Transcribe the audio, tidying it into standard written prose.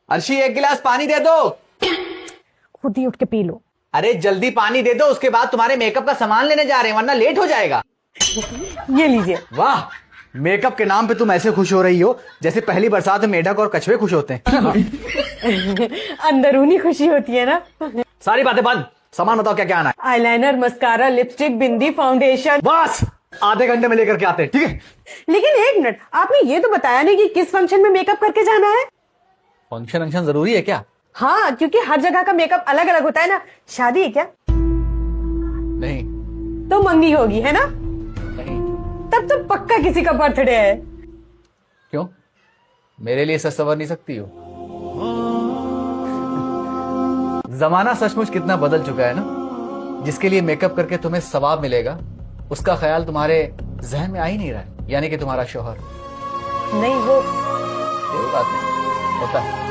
अर्शी, एक गिलास पानी दे दो। खुद ही उठ के पी लो। अरे जल्दी पानी दे दो, उसके बाद तुम्हारे मेकअप का सामान लेने जा रहे हैं, वरना लेट हो जाएगा। ये लीजिए। वाह, मेकअप के नाम पे तुम ऐसे खुश हो रही हो जैसे पहली बरसात में मेढक और कछुए खुश होते हैं। अंदरूनी खुशी होती है ना। सारी बातें बंद, सामान बताओ क्या क्या आना है। आईलाइनर, मस्कारा, लिपस्टिक, बिंदी, फाउंडेशन। बस आधे घंटे में लेकर के आते हैं, ठीक है। लेकिन एक मिनट, आपने ये तो बताया नहीं कि किस फंक्शन में मेकअप करके जाना है। फंक्शन जरूरी है क्या? हाँ, क्योंकि हर जगह का मेकअप अलग अलग होता है ना। शादी है क्या? नहीं। तो मंगी होगी, है ना? नहीं। तब तो पक्का किसी का बर्थडे है। क्यों, मेरे लिए सच सवर नहीं सकती हो? जमाना सचमुच कितना बदल चुका है ना। जिसके लिए मेकअप करके तुम्हें सवाब मिलेगा, उसका ख्याल तुम्हारे जहन में आ ही नहीं रहा है, यानी कि तुम्हारा शौहर। नहीं, वो कोई बात नहीं, होता है।